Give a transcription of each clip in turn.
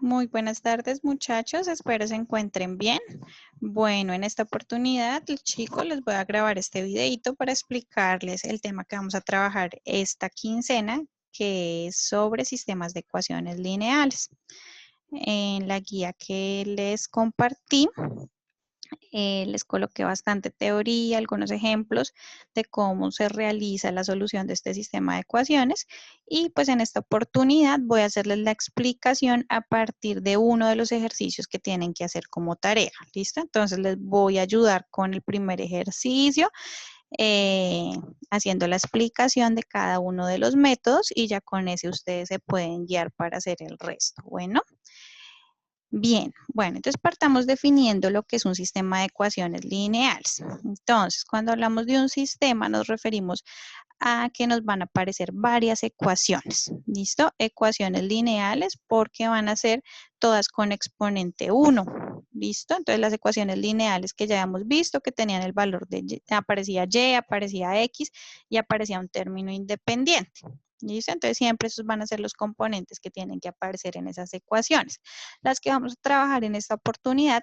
Muy buenas tardes, muchachos. Espero se encuentren bien. Bueno, en esta oportunidad, chicos, les voy a grabar este videito para explicarles el tema que vamos a trabajar esta quincena, que es sobre sistemas de ecuaciones lineales. En la guía que les compartí, les coloqué bastante teoría, algunos ejemplos de cómo se realiza la solución de este sistema de ecuaciones y pues en esta oportunidad voy a hacerles la explicación a partir de uno de los ejercicios que tienen que hacer como tarea, ¿listo? Entonces les voy a ayudar con el primer ejercicio, eh, haciendo la explicación de cada uno de los métodos y ya con ese ustedes se pueden guiar para hacer el resto. Bueno. Bien, bueno, entonces partamos definiendo lo que es un sistema de ecuaciones lineales. Entonces, cuando hablamos de un sistema, nos referimos a que nos van a aparecer varias ecuaciones, ¿listo? Ecuaciones lineales porque van a ser todas con exponente 1, ¿listo? Entonces, las ecuaciones lineales que ya hemos visto que tenían el valor de y, aparecía y, aparecía x y aparecía un término independiente. ¿Listo? Entonces siempre esos van a ser los componentes que tienen que aparecer en esas ecuaciones. Las que vamos a trabajar en esta oportunidad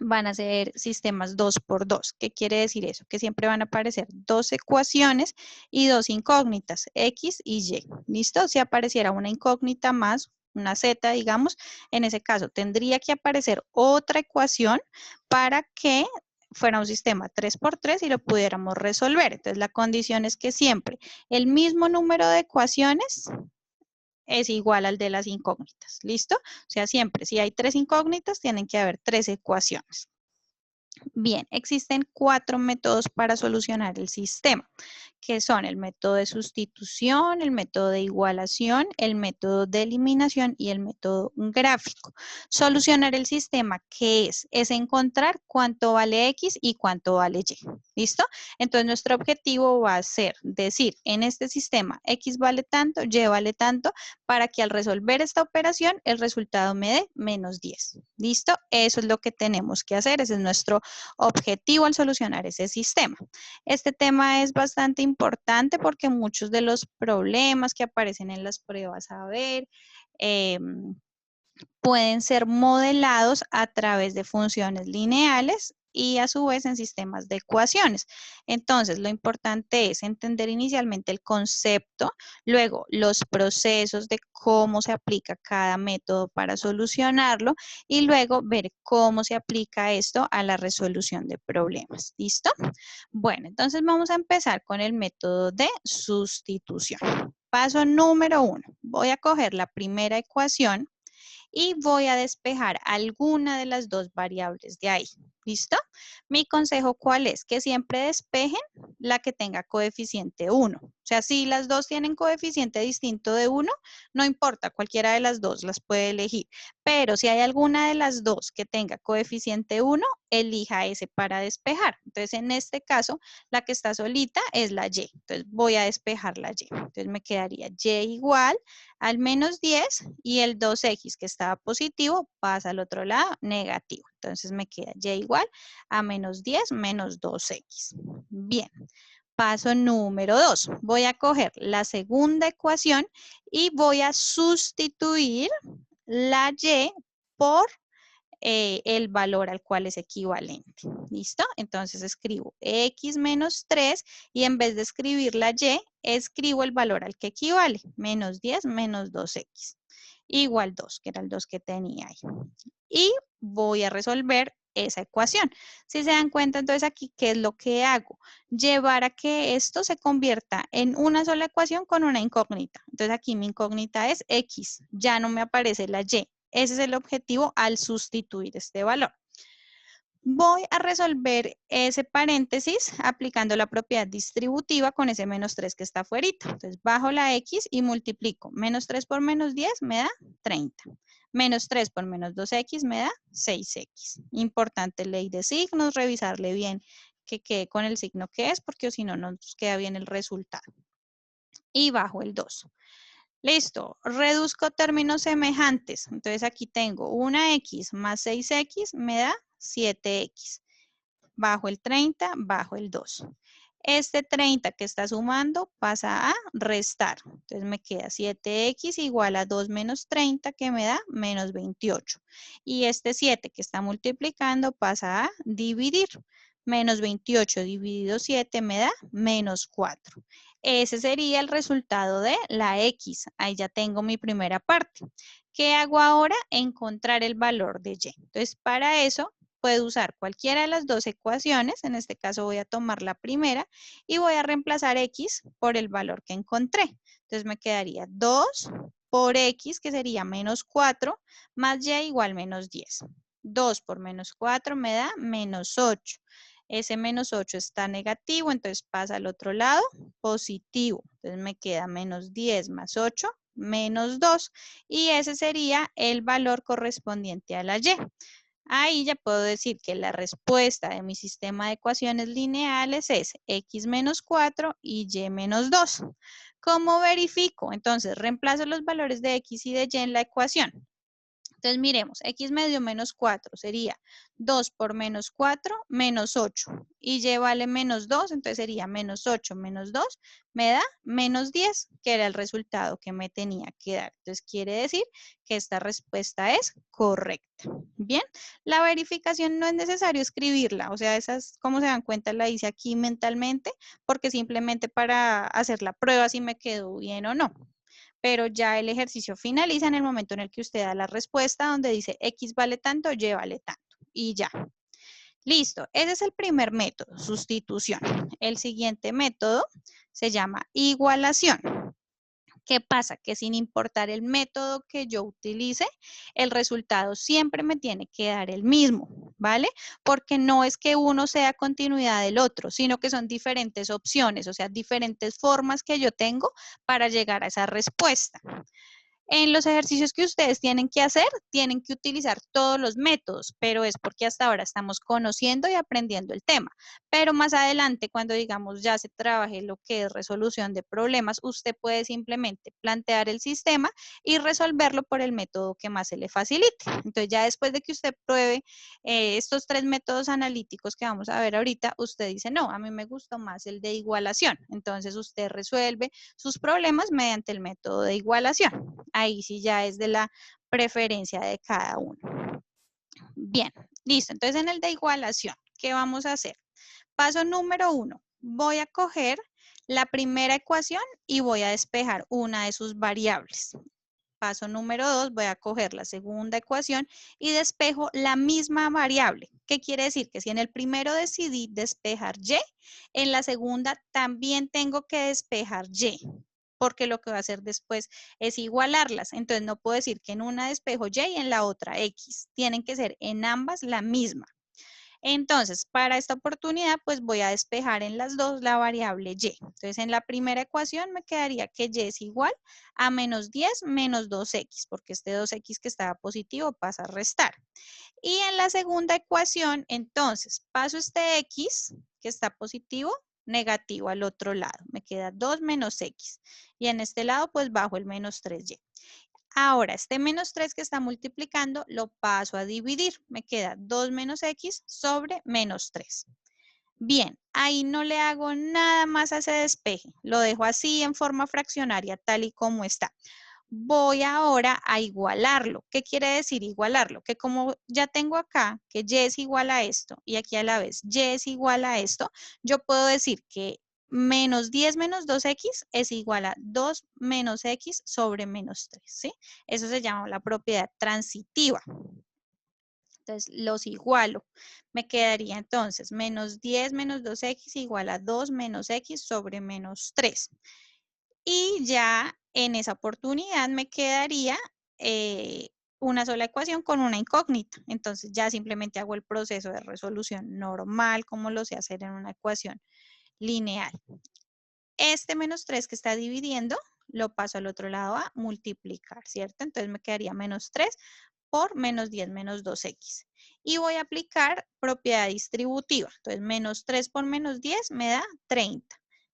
van a ser sistemas 2 por 2. ¿Qué quiere decir eso? Que siempre van a aparecer dos ecuaciones y dos incógnitas, x y y. ¿Listo? Si apareciera una incógnita más, una z, digamos, en ese caso tendría que aparecer otra ecuación para que fuera un sistema 3 por 3 y lo pudiéramos resolver. Entonces, la condición es que siempre el mismo número de ecuaciones es igual al de las incógnitas. ¿Listo? O sea, siempre, si hay tres incógnitas, tienen que haber tres ecuaciones. Bien, existen 4 métodos para solucionar el sistema, que son el método de sustitución, el método de igualación, el método de eliminación y el método gráfico. Solucionar el sistema, ¿qué es? Es encontrar cuánto vale X y cuánto vale Y. ¿Listo? Entonces, nuestro objetivo va a ser decir, en este sistema X vale tanto, Y vale tanto, para que al resolver esta operación, el resultado me dé menos 10. ¿Listo? Eso es lo que tenemos que hacer. Ese es nuestro objetivo al solucionar ese sistema. Este tema es bastante importante porque muchos de los problemas que aparecen en las pruebas a ver, pueden ser modelados a través de funciones lineales y a su vez en sistemas de ecuaciones. Entonces, lo importante es entender inicialmente el concepto, luego los procesos de cómo se aplica cada método para solucionarlo y luego ver cómo se aplica esto a la resolución de problemas. ¿Listo? Bueno, entonces vamos a empezar con el método de sustitución. Paso número 1. Voy a coger la primera ecuación y voy a despejar alguna de las dos variables de ahí. ¿Listo? Mi consejo, ¿cuál es? Que siempre despejen la que tenga coeficiente 1. O sea, si las dos tienen coeficiente distinto de 1, no importa, cualquiera de las dos las puede elegir. Pero si hay alguna de las dos que tenga coeficiente 1, elija ese para despejar. Entonces, en este caso, la que está solita es la y. Entonces, voy a despejar la y. Entonces, me quedaría y igual al menos 10 y el 2x que estaba positivo pasa al otro lado negativo. Entonces me queda y igual a menos 10 menos 2x. Bien, paso número 2. Voy a coger la segunda ecuación y voy a sustituir la y por el valor al cual es equivalente. ¿Listo? Entonces escribo x menos 3 y en vez de escribir la y, escribo el valor al que equivale, menos 10 menos 2x, igual 2, que era el 2 que tenía ahí. Y voy a resolver esa ecuación. Si se dan cuenta, entonces aquí, ¿qué es lo que hago? Llevar a que esto se convierta en una sola ecuación con una incógnita. Entonces aquí mi incógnita es x, ya no me aparece la y. Ese es el objetivo al sustituir este valor. Voy a resolver ese paréntesis aplicando la propiedad distributiva con ese menos 3 que está afuera. Entonces, bajo la x y multiplico. Menos 3 por menos 10 me da 30. Menos 3 por menos 2x me da 6x. Importante ley de signos, revisarle bien que quede con el signo que es, porque si no, no nos queda bien el resultado. Y bajo el 2. Listo, reduzco términos semejantes. Entonces aquí tengo una x más 6x me da 7x. Bajo el 30, bajo el 2. Este 30 que está sumando pasa a restar. Entonces me queda 7x igual a 2 menos 30 que me da menos 28. Y este 7 que está multiplicando pasa a dividir. Menos 28 dividido 7 me da menos 4. Ese sería el resultado de la x. Ahí ya tengo mi primera parte. ¿Qué hago ahora? Encontrar el valor de y. Entonces, para eso puedo usar cualquiera de las dos ecuaciones. En este caso voy a tomar la primera y voy a reemplazar x por el valor que encontré. Entonces me quedaría 2 por x, que sería menos 4, más y igual menos 10. 2 por menos 4 me da menos 8. Ese menos 8 está negativo, entonces pasa al otro lado, positivo. Entonces me queda menos 10 más 8, menos 2. Y ese sería el valor correspondiente a la y. Ahí ya puedo decir que la respuesta de mi sistema de ecuaciones lineales es x menos 4 y y menos 2. ¿Cómo verifico? Entonces, reemplazo los valores de x y de y en la ecuación. Entonces, miremos, x me dio menos 4, sería 2 por menos 4, menos 8. Y y vale menos 2, entonces sería menos 8 menos 2, me da menos 10, que era el resultado que me tenía que dar. Entonces, quiere decir que esta respuesta es correcta. Bien, la verificación no es necesario escribirla, o sea, esas, como se dan cuenta, la hice aquí mentalmente, porque simplemente para hacer la prueba si me quedó bien o no. Pero ya el ejercicio finaliza en el momento en el que usted da la respuesta donde dice X vale tanto, Y vale tanto. Y ya. Listo. Ese es el primer método, sustitución. El siguiente método se llama igualación. ¿Qué pasa? Que sin importar el método que yo utilice, el resultado siempre me tiene que dar el mismo, ¿vale? Porque no es que uno sea continuidad del otro, sino que son diferentes opciones, o sea, diferentes formas que yo tengo para llegar a esa respuesta. En los ejercicios que ustedes tienen que hacer, tienen que utilizar todos los métodos, pero es porque hasta ahora estamos conociendo y aprendiendo el tema. Pero más adelante, cuando digamos ya se trabaje lo que es resolución de problemas, usted puede simplemente plantear el sistema y resolverlo por el método que más se le facilite. Entonces ya después de que usted pruebe estos tres métodos analíticos que vamos a ver ahorita, usted dice, no, a mí me gustó más el de igualación. Entonces usted resuelve sus problemas mediante el método de igualación. Ahí sí ya es de la preferencia de cada uno. Bien, listo. Entonces en el de igualación, ¿qué vamos a hacer? Paso número 1, voy a coger la primera ecuación y voy a despejar una de sus variables. Paso número 2, voy a coger la segunda ecuación y despejo la misma variable. ¿Qué quiere decir? Que si en el primero decidí despejar y, en la segunda también tengo que despejar y, porque lo que voy a hacer después es igualarlas. Entonces no puedo decir que en una despejo y en la otra x. Tienen que ser en ambas la misma. Entonces, para esta oportunidad, pues voy a despejar en las dos la variable y. Entonces, en la primera ecuación me quedaría que y es igual a menos 10 menos 2x, porque este 2x que estaba positivo pasa a restar. Y en la segunda ecuación, entonces, paso este x que está positivo, negativo al otro lado. Me queda 2 menos x. Y en este lado, pues bajo el menos 3y. Ahora, este menos 3 que está multiplicando, lo paso a dividir. Me queda 2 menos x sobre menos 3. Bien, ahí no le hago nada más a ese despeje. Lo dejo así en forma fraccionaria, tal y como está. Voy ahora a igualarlo. ¿Qué quiere decir igualarlo? Que como ya tengo acá que y es igual a esto y aquí a la vez y es igual a esto, yo puedo decir que menos 10 menos 2x es igual a 2 menos x sobre menos 3, ¿sí? Eso se llama la propiedad transitiva. Entonces, los igualo. Me quedaría entonces menos 10 menos 2x igual a 2 menos x sobre menos 3. Y ya en esa oportunidad me quedaría una sola ecuación con una incógnita. Entonces ya simplemente hago el proceso de resolución normal como lo sé hacer en una ecuación lineal. Este menos 3 que está dividiendo lo paso al otro lado a multiplicar, ¿cierto? Entonces me quedaría menos 3 por menos 10 menos 2x. Y voy a aplicar propiedad distributiva. Entonces menos 3 por menos 10 me da 30.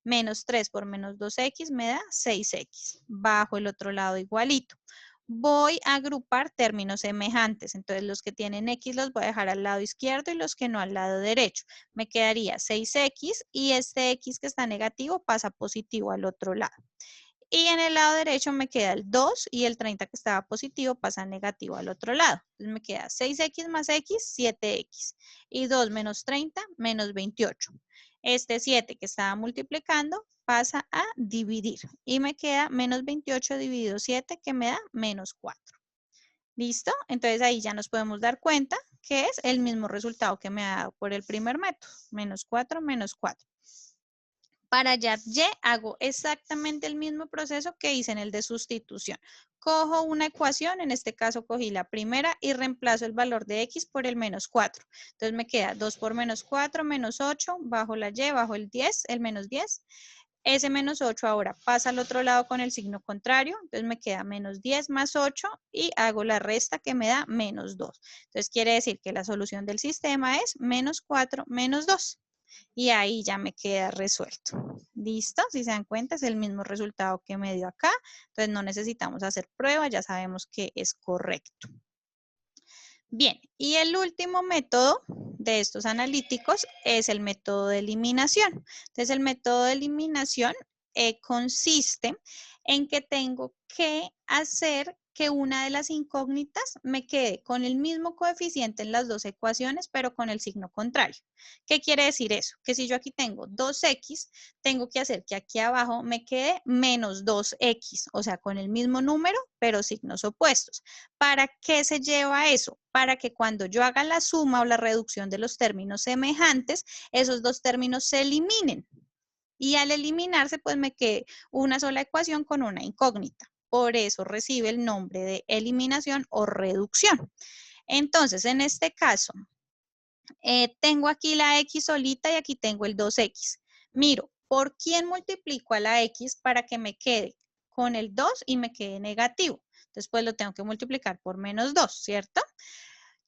Menos 3 por menos 2x me da 6x. Bajo el otro lado igualito. voy a agrupar términos semejantes. Entonces, los que tienen X los voy a dejar al lado izquierdo y los que no al lado derecho. Me quedaría 6X y este X que está negativo pasa positivo al otro lado. Y en el lado derecho me queda el 2 y el 30 que estaba positivo pasa negativo al otro lado. Entonces me queda 6X más X, 7X. Y 2 menos 30, menos 28. Este 7 que estaba multiplicando pasa a dividir. Y me queda menos 28 dividido 7 que me da menos 4. ¿Listo? Entonces ahí ya nos podemos dar cuenta que es el mismo resultado que me ha dado por el primer método. Menos 4, menos 4. Para hallar Y hago exactamente el mismo proceso que hice en el de sustitución. Cojo una ecuación, en este caso cogí la primera y reemplazo el valor de X por el menos 4. Entonces me queda 2 por menos 4, menos 8, bajo la Y, bajo el 10, el menos 10. Ese menos 8 ahora pasa al otro lado con el signo contrario, entonces me queda menos 10 más 8 y hago la resta que me da menos 2. Entonces quiere decir que la solución del sistema es menos 4 menos 2 y ahí ya me queda resuelto. ¿Listo? Si se dan cuenta, es el mismo resultado que me dio acá. Entonces no necesitamos hacer prueba, ya sabemos que es correcto. Bien, y el último método de estos analíticos es el método de eliminación. Entonces el método de eliminación consiste en que tengo que hacer que una de las incógnitas me quede con el mismo coeficiente en las dos ecuaciones, pero con el signo contrario. ¿Qué quiere decir eso? Que si yo aquí tengo 2X, tengo que hacer que aquí abajo me quede menos 2X, o sea, con el mismo número, pero signos opuestos. ¿Para qué se lleva eso? Para que cuando yo haga la suma o la reducción de los términos semejantes, esos dos términos se eliminen. Y al eliminarse, pues me quede una sola ecuación con una incógnita. Por eso recibe el nombre de eliminación o reducción. Entonces, en este caso, tengo aquí la X solita y aquí tengo el 2X. Miro, ¿por quién multiplico a la X para que me quede con el 2 y me quede negativo? Entonces, pues lo tengo que multiplicar por menos 2, ¿cierto?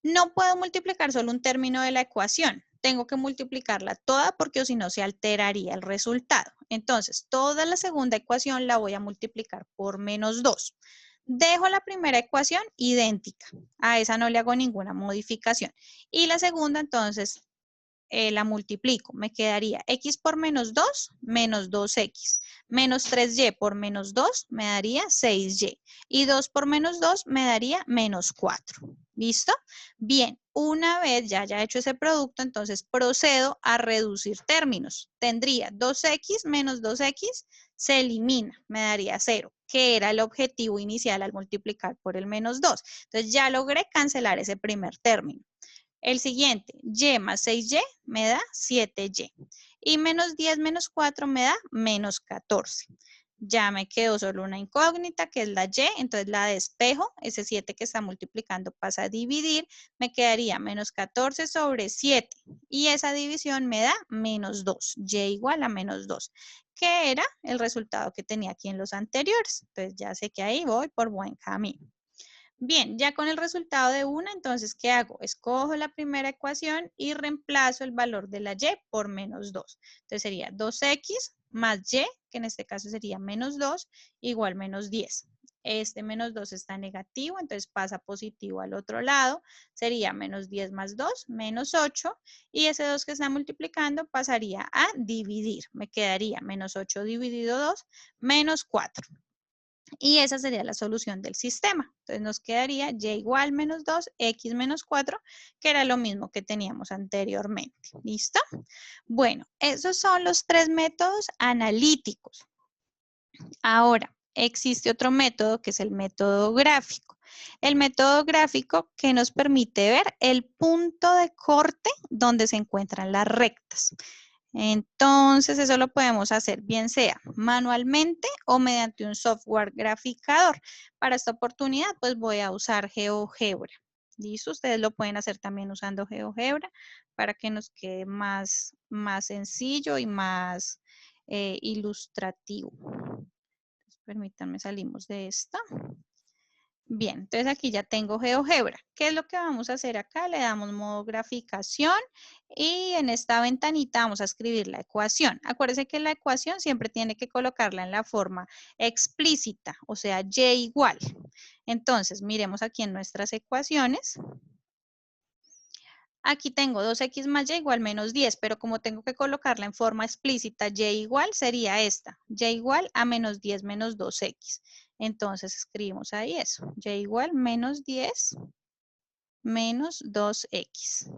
No puedo multiplicar solo un término de la ecuación. Tengo que multiplicarla toda porque o si no se alteraría el resultado. Entonces, toda la segunda ecuación la voy a multiplicar por menos 2. Dejo la primera ecuación idéntica. A esa no le hago ninguna modificación. Y la segunda, entonces, la multiplico. Me quedaría X por menos 2, menos 2X. Menos 3Y por menos 2 me daría 6Y. Y 2 por menos 2 me daría menos 4. ¿Listo? Bien, una vez ya haya hecho ese producto, entonces procedo a reducir términos. Tendría 2X menos 2X, se elimina, me daría 0, que era el objetivo inicial al multiplicar por el menos 2. Entonces ya logré cancelar ese primer término. El siguiente, y más 6y me da 7y. Y menos 10 menos 4 me da menos 14. Ya me quedó solo una incógnita, que es la y, entonces la despejo. Ese 7 que está multiplicando pasa a dividir. Me quedaría menos 14 sobre 7. Y esa división me da menos 2. Y igual a menos 2, que era el resultado que tenía aquí en los anteriores. Entonces ya sé que ahí voy por buen camino. Bien, ya con el resultado de una, entonces, ¿qué hago? Escojo la primera ecuación y reemplazo el valor de la y por menos 2. Entonces sería 2x más y, que en este caso sería menos 2, igual menos 10. Este menos 2 está negativo, entonces pasa positivo al otro lado. Sería menos 10 más 2, menos 8. Y ese 2 que está multiplicando pasaría a dividir. Me quedaría menos 8 dividido 2, menos 4. Y esa sería la solución del sistema. Entonces nos quedaría y igual menos 2, x menos 4, que era lo mismo que teníamos anteriormente. ¿Listo? Bueno, esos son los tres métodos analíticos. Ahora, existe otro método que es el método gráfico. El método gráfico que nos permite ver el punto de corte donde se encuentran las rectas. Entonces, eso lo podemos hacer bien sea manualmente o mediante un software graficador. Para esta oportunidad, pues voy a usar GeoGebra. ¿Listo? Ustedes lo pueden hacer también usando GeoGebra para que nos quede más sencillo y más ilustrativo. Entonces, permítanme, salimos de esta. Bien, entonces aquí ya tengo GeoGebra. ¿Qué es lo que vamos a hacer acá? Le damos modo graficación y en esta ventanita vamos a escribir la ecuación. Acuérdense que la ecuación siempre tiene que colocarla en la forma explícita, o sea, y igual. Entonces, miremos aquí en nuestras ecuaciones. Aquí tengo 2x más y igual menos 10, pero como tengo que colocarla en forma explícita, y igual sería esta, y igual a menos 10 menos 2x. Entonces escribimos ahí eso, y igual menos 10 menos 2x.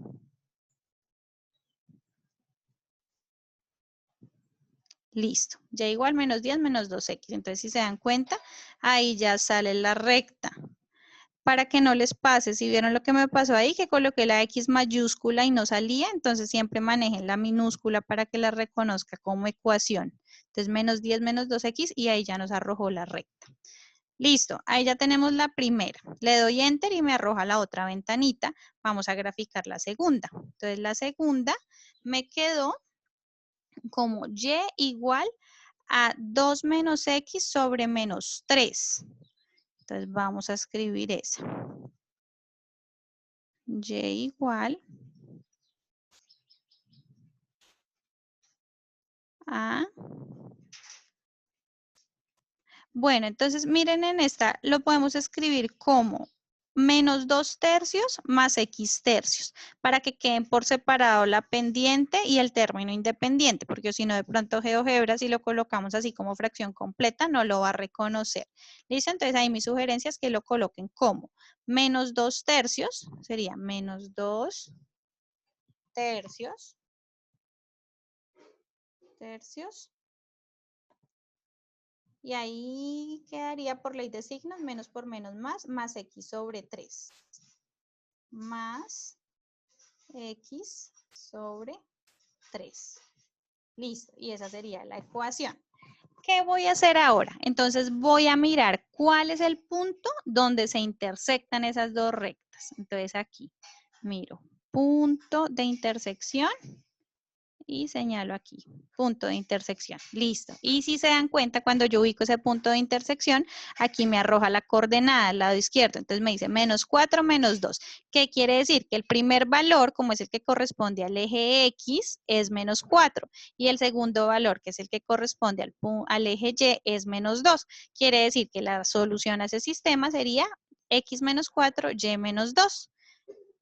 Listo, y igual menos 10 menos 2x. Entonces si se dan cuenta, ahí ya sale la recta. Para que no les pase, si vieron lo que me pasó ahí, que coloqué la X mayúscula y no salía, entonces siempre manejen la minúscula para que la reconozca como ecuación. Entonces, menos 10 menos 2X y ahí ya nos arrojó la recta. Listo, ahí ya tenemos la primera. Le doy Enter y me arroja la otra ventanita. Vamos a graficar la segunda. Entonces, la segunda me quedó como Y igual a 2 menos X sobre menos 3. Entonces, vamos a escribir esa. Y igual a... Bueno, entonces miren en esta, lo podemos escribir como menos 2 tercios más x tercios, para que queden por separado la pendiente y el término independiente, porque si no de pronto GeoGebra, si lo colocamos así como fracción completa, no lo va a reconocer. ¿Listo? Entonces ahí mi sugerencia es que lo coloquen como menos 2 tercios, sería menos 2 tercios, y ahí quedaría por ley de signos, menos por menos más x sobre 3. Más x sobre 3. Listo, y esa sería la ecuación. ¿Qué voy a hacer ahora? Entonces voy a mirar cuál es el punto donde se intersectan esas dos rectas. Entonces aquí miro punto de intersección y señalo aquí, punto de intersección, listo. Y si se dan cuenta, cuando yo ubico ese punto de intersección, aquí me arroja la coordenada al lado izquierdo, entonces me dice menos 4 menos 2. ¿Qué quiere decir? Que el primer valor, como es el que corresponde al eje X, es menos 4, y el segundo valor, que es el que corresponde al eje Y, es menos 2. Quiere decir que la solución a ese sistema sería X menos 4, Y menos 2.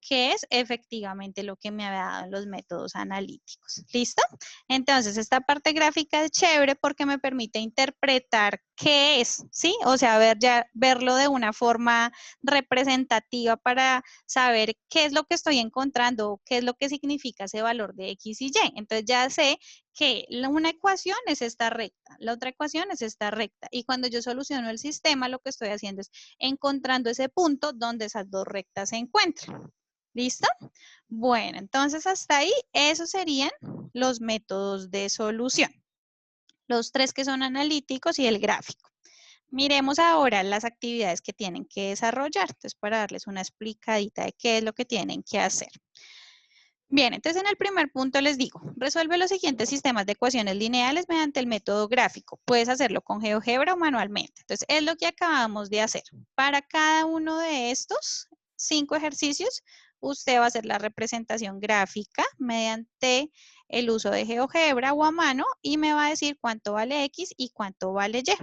Que es efectivamente lo que me había dado en los métodos analíticos. ¿Listo? Entonces, esta parte gráfica es chévere porque me permite interpretar qué es, ¿sí? O sea, verlo de una forma representativa para saber qué es lo que estoy encontrando, qué es lo que significa ese valor de X y Y. Entonces, ya sé que una ecuación es esta recta, la otra ecuación es esta recta. Y cuando yo soluciono el sistema, lo que estoy haciendo es encontrando ese punto donde esas dos rectas se encuentran. ¿Listo? Bueno, entonces hasta ahí, esos serían los métodos de solución. Los tres que son analíticos y el gráfico. Miremos ahora las actividades que tienen que desarrollar. Entonces, para darles una explicadita de qué es lo que tienen que hacer. Bien, entonces en el primer punto les digo, resuelve los siguientes sistemas de ecuaciones lineales mediante el método gráfico. Puedes hacerlo con GeoGebra o manualmente. Entonces, es lo que acabamos de hacer. Para cada uno de estos 5 ejercicios, usted va a hacer la representación gráfica mediante el uso de GeoGebra o a mano y me va a decir cuánto vale X y cuánto vale Y.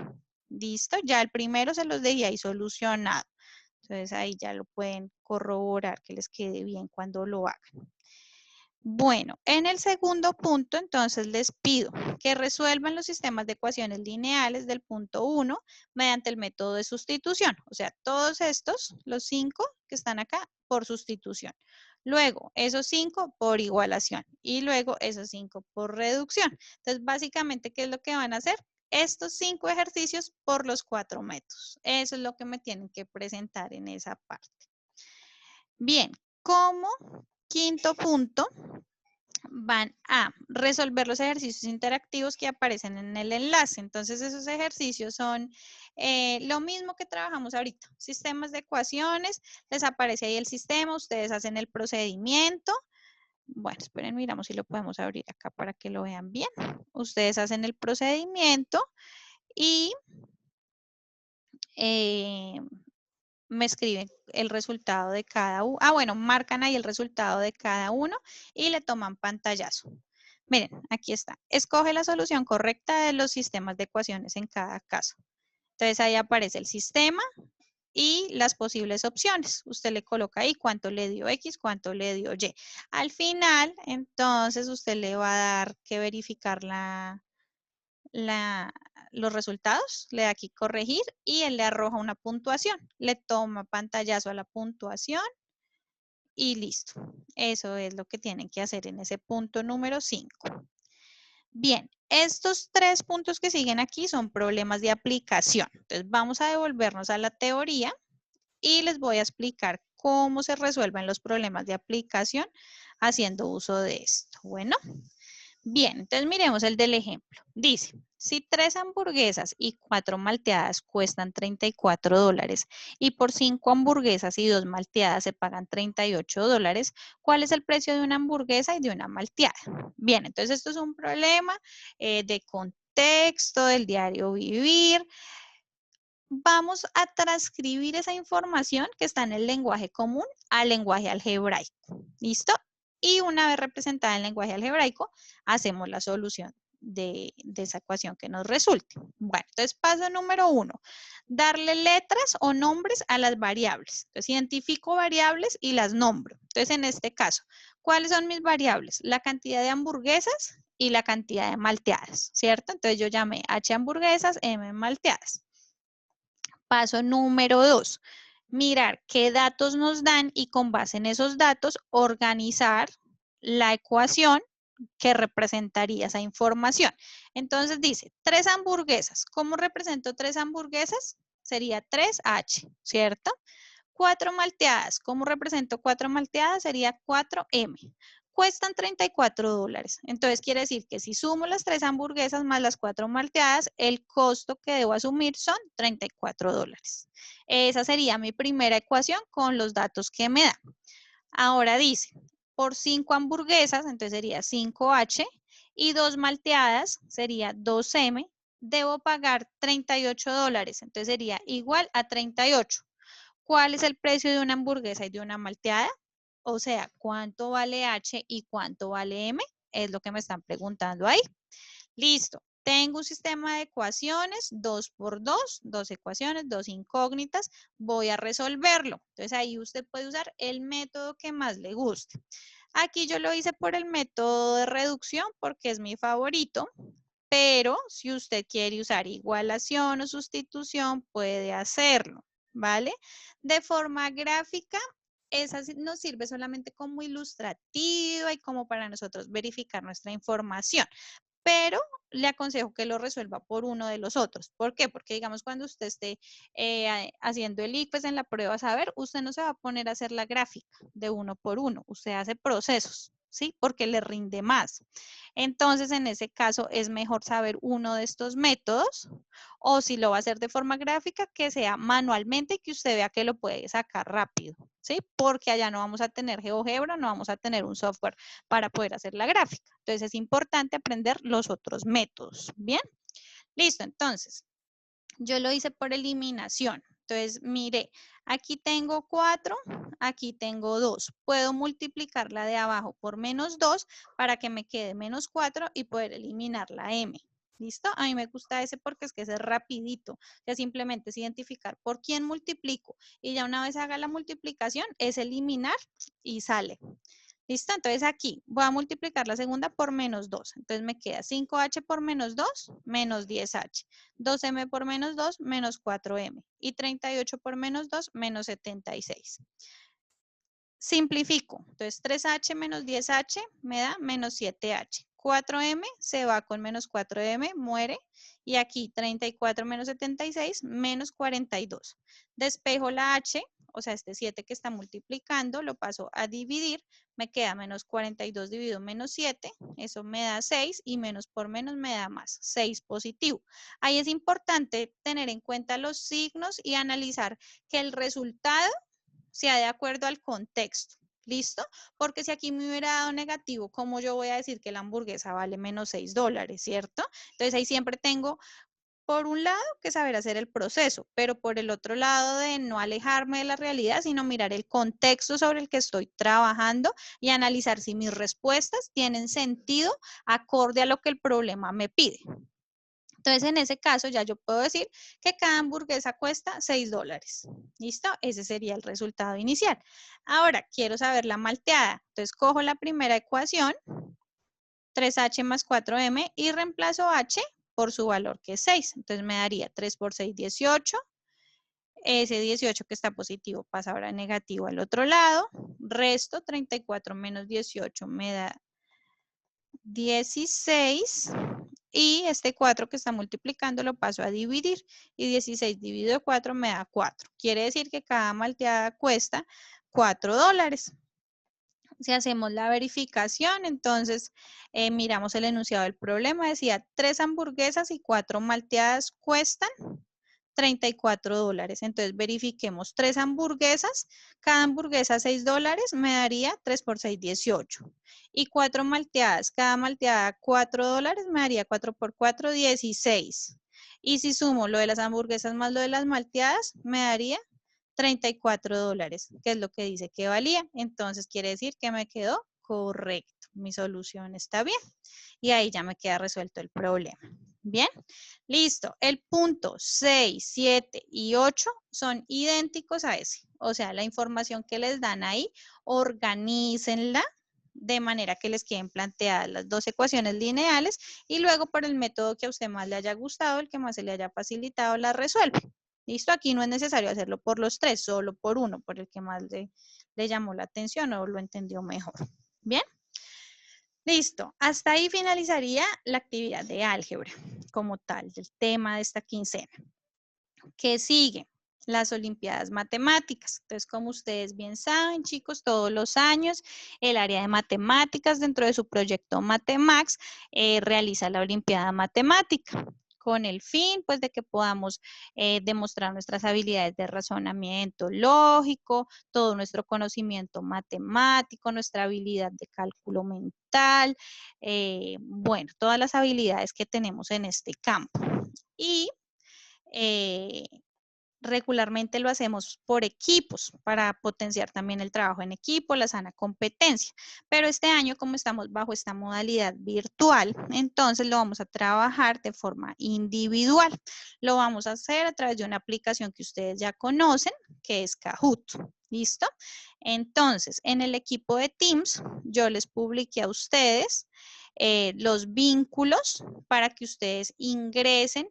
¿Listo? Ya el primero se los dejé ahí solucionado. Entonces, ahí ya lo pueden corroborar que les quede bien cuando lo hagan. Bueno, en el segundo punto, entonces les pido que resuelvan los sistemas de ecuaciones lineales del punto 1 mediante el método de sustitución. O sea, todos estos, los 5 que están acá, por sustitución. Luego, esos 5 por igualación. Y luego, esos 5 por reducción. Entonces, básicamente, ¿qué es lo que van a hacer? Estos 5 ejercicios por los 4 métodos. Eso es lo que me tienen que presentar en esa parte. Bien, como quinto punto, van a resolver los ejercicios interactivos que aparecen en el enlace. Entonces, esos ejercicios son lo mismo que trabajamos ahorita. Sistemas de ecuaciones, les aparece ahí el sistema, ustedes hacen el procedimiento. Bueno, esperen, miramos si lo podemos abrir acá para que lo vean bien. Ustedes hacen el procedimiento y me escriben el resultado de cada uno. Ah, bueno, marcan ahí el resultado de cada uno y le toman pantallazo. Miren, aquí está. Escoge la solución correcta de los sistemas de ecuaciones en cada caso. Entonces ahí aparece el sistema y las posibles opciones. Usted le coloca ahí cuánto le dio X, cuánto le dio Y. Al final, entonces usted le va a dar que verificar los resultados, le da aquí corregir y él le arroja una puntuación. Le toma pantallazo a la puntuación y listo. Eso es lo que tienen que hacer en ese punto número 5. Bien, estos 3 puntos que siguen aquí son problemas de aplicación. Entonces vamos a devolvernos a la teoría y les voy a explicar cómo se resuelven los problemas de aplicación haciendo uso de esto. Bueno. Bien, entonces miremos el del ejemplo. Dice, si 3 hamburguesas y 4 malteadas cuestan $34 y por 5 hamburguesas y 2 malteadas se pagan $38, ¿cuál es el precio de una hamburguesa y de una malteada? Bien, entonces esto es un problema de contexto del diario vivir. Vamos a transcribir esa información que está en el lenguaje común al lenguaje algebraico. ¿Listo? Y una vez representada en lenguaje algebraico, hacemos la solución de esa ecuación que nos resulte. Bueno, entonces paso número 1, darle letras o nombres a las variables. Entonces identifico variables y las nombro. Entonces en este caso, ¿cuáles son mis variables? La cantidad de hamburguesas y la cantidad de malteadas, ¿cierto? Entonces yo llamé H hamburguesas, M malteadas. Paso número 2, mirar qué datos nos dan y con base en esos datos organizar la ecuación que representaría esa información. Entonces dice, 3 hamburguesas. ¿Cómo represento 3 hamburguesas? Sería 3H, ¿cierto? 4 malteadas. ¿Cómo represento 4 malteadas? Sería 4M. Cuestan $34. Entonces quiere decir que si sumo las 3 hamburguesas más las 4 malteadas, el costo que debo asumir son $34. Esa sería mi primera ecuación con los datos que me da. Ahora dice, por 5 hamburguesas, entonces sería 5H, y 2 malteadas sería 2M, debo pagar $38. Entonces sería igual a 38. ¿Cuál es el precio de una hamburguesa y de una malteada? O sea, ¿cuánto vale H y cuánto vale M? Es lo que me están preguntando ahí. Listo. Tengo un sistema de ecuaciones, 2 por 2, 2 ecuaciones, 2 incógnitas. Voy a resolverlo. Entonces ahí usted puede usar el método que más le guste. Aquí yo lo hice por el método de reducción porque es mi favorito, pero si usted quiere usar igualación o sustitución, puede hacerlo, ¿vale? De forma gráfica, esa nos sirve solamente como ilustrativa y como para nosotros verificar nuestra información, pero le aconsejo que lo resuelva por uno de los otros. ¿Por qué? Porque digamos cuando usted esté haciendo el ICFES en la prueba saber, usted no se va a poner a hacer la gráfica de uno por uno, usted hace procesos, ¿sí? Porque le rinde más. Entonces, en ese caso, es mejor saber uno de estos métodos o si lo va a hacer de forma gráfica, que sea manualmente y que usted vea que lo puede sacar rápido, ¿sí? Porque allá no vamos a tener GeoGebra, no vamos a tener un software para poder hacer la gráfica. Entonces, es importante aprender los otros métodos, ¿bien? Listo, entonces, yo lo hice por eliminación. Entonces, mire, aquí tengo 4, aquí tengo 2. Puedo multiplicar la de abajo por menos 2 para que me quede menos 4 y poder eliminar la M. ¿Listo? A mí me gusta ese porque es que ese es rapidito. Ya simplemente es identificar por quién multiplico y ya una vez haga la multiplicación es eliminar y sale. ¿Listo? Entonces aquí voy a multiplicar la segunda por menos 2. Entonces me queda 5H por menos 2, menos 10H. 2M por menos 2, menos 4M. Y 38 por menos 2, menos 76. Simplifico. Entonces 3H menos 10H me da menos 7H. 4M se va con menos 4M, muere. Y aquí 34 menos 76, menos 42. Despejo la H, o sea, este 7 que está multiplicando, lo paso a dividir. Me queda menos 42 dividido menos 7, eso me da 6 y menos por menos me da más, 6 positivo. Ahí es importante tener en cuenta los signos y analizar que el resultado sea de acuerdo al contexto. ¿Listo? Porque si aquí me hubiera dado negativo, ¿cómo yo voy a decir que la hamburguesa vale menos $6, cierto? Entonces ahí siempre tengo por un lado, que saber hacer el proceso, pero por el otro lado de no alejarme de la realidad, sino mirar el contexto sobre el que estoy trabajando y analizar si mis respuestas tienen sentido acorde a lo que el problema me pide. Entonces, en ese caso, ya yo puedo decir que cada hamburguesa cuesta $6. ¿Listo? Ese sería el resultado inicial. Ahora, quiero saber la malteada. Entonces, cojo la primera ecuación, 3h más 4m, y reemplazo h por su valor, que es 6. Entonces, me daría 3 por 6, 18. Ese 18 que está positivo pasa ahora a negativo al otro lado. Resto, 34 menos 18 me da 16. Y este 4 que está multiplicando lo paso a dividir. Y 16 dividido 4 me da 4. Quiere decir que cada malteada cuesta $4. Si hacemos la verificación, entonces miramos el enunciado del problema. Decía 3 hamburguesas y 4 malteadas cuestan $34. Entonces verifiquemos 3 hamburguesas, cada hamburguesa $6, me daría 3 por 6, 18. Y 4 malteadas, cada malteada $4, me daría 4 por 4, 16. Y si sumo lo de las hamburguesas más lo de las malteadas, me daría $34, que es lo que dice que valía. Entonces quiere decir que me quedó correcto. Mi solución está bien. Y ahí ya me queda resuelto el problema. Bien, listo. El punto 6, 7 y 8 son idénticos a ese. O sea, la información que les dan ahí, organícenla de manera que les queden planteadas las dos ecuaciones lineales y luego por el método que a usted más le haya gustado, el que más se le haya facilitado, la resuelve. Listo, aquí no es necesario hacerlo por los tres, solo por uno, por el que más le llamó la atención o lo entendió mejor. Bien. Listo, hasta ahí finalizaría la actividad de álgebra como tal, del tema de esta quincena. ¿Qué sigue? Las Olimpiadas Matemáticas. Entonces, como ustedes bien saben, chicos, todos los años el área de matemáticas dentro de su proyecto Matemax realiza la Olimpiada Matemática con el fin, pues, de que podamos demostrar nuestras habilidades de razonamiento lógico, todo nuestro conocimiento matemático, nuestra habilidad de cálculo mental, bueno, todas las habilidades que tenemos en este campo. Y eh, regularmente lo hacemos por equipos para potenciar también el trabajo en equipo, la sana competencia. Pero este año, como estamos bajo esta modalidad virtual, entonces lo vamos a trabajar de forma individual. Lo vamos a hacer a través de una aplicación que ustedes ya conocen, que es Kahoot. ¿Listo? Entonces, en el equipo de Teams, yo les publiqué a ustedes los vínculos para que ustedes ingresen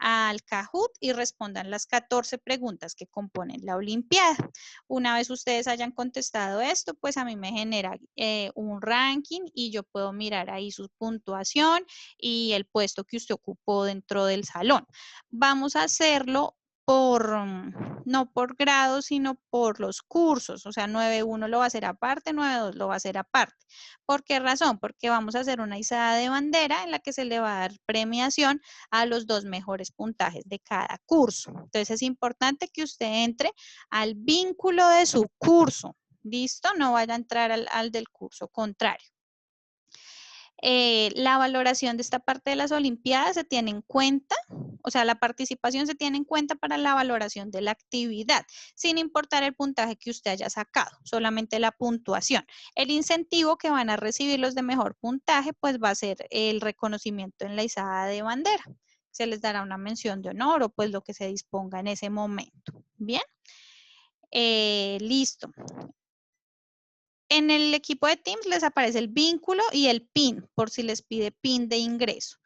al Kahoot y respondan las 14 preguntas que componen la Olimpiada. Una vez ustedes hayan contestado esto, pues a mí me genera un ranking y yo puedo mirar ahí su puntuación y el puesto que usted ocupó dentro del salón. Vamos a hacerlo no por grado, sino por los cursos. O sea, 9.1 lo va a hacer aparte, 9.2 lo va a hacer aparte. ¿Por qué razón? Porque vamos a hacer una izada de bandera en la que se le va a dar premiación a los 2 mejores puntajes de cada curso. Entonces, es importante que usted entre al vínculo de su curso. ¿Listo? No vaya a entrar al del curso contrario. La valoración de esta parte de las Olimpiadas se tiene en cuenta, o sea, la participación se tiene en cuenta para la valoración de la actividad, sin importar el puntaje que usted haya sacado, solamente la puntuación. El incentivo que van a recibir los de mejor puntaje, pues va a ser el reconocimiento en la izada de bandera. Se les dará una mención de honor o pues lo que se disponga en ese momento. Bien. Listo. En el equipo de Teams les aparece el vínculo y el PIN, por si les pide PIN de ingreso.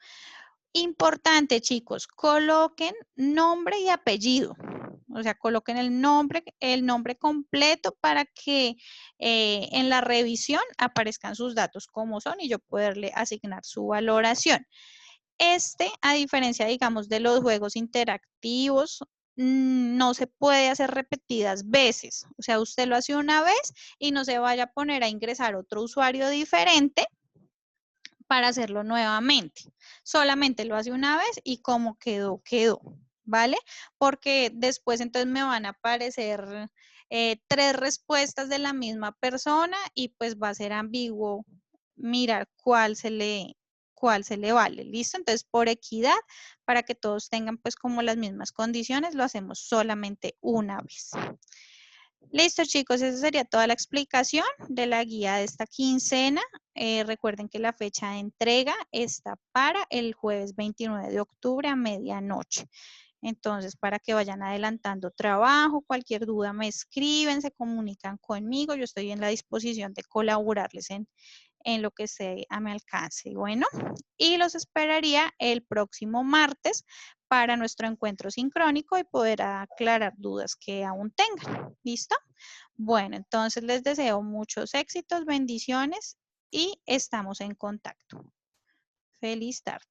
Importante, chicos, coloquen nombre y apellido. O sea, coloquen el nombre completo para que en la revisión aparezcan sus datos como son y yo poderle asignar su valoración. A diferencia, digamos, de los juegos interactivos, no se puede hacer repetidas veces. O sea, usted lo hace una vez y no se vaya a poner a ingresar otro usuario diferente para hacerlo nuevamente. Solamente lo hace una vez y como quedó, quedó, ¿vale? Porque después entonces me van a aparecer 3 respuestas de la misma persona y pues va a ser ambiguo mirar cuál cuál se le vale, ¿listo? Entonces, por equidad, para que todos tengan pues como las mismas condiciones, lo hacemos solamente una vez. Listo, chicos, esa sería toda la explicación de la guía de esta quincena. Recuerden que la fecha de entrega está para el jueves 29 de octubre a medianoche. Entonces, para que vayan adelantando trabajo, cualquier duda me escriben, se comunican conmigo. Yo estoy en la disposición de colaborarles en lo que esté a mi alcance. Bueno, y los esperaría el próximo martes para nuestro encuentro sincrónico y poder aclarar dudas que aún tengan. ¿Listo? Bueno, entonces les deseo muchos éxitos, bendiciones y estamos en contacto. Feliz tarde.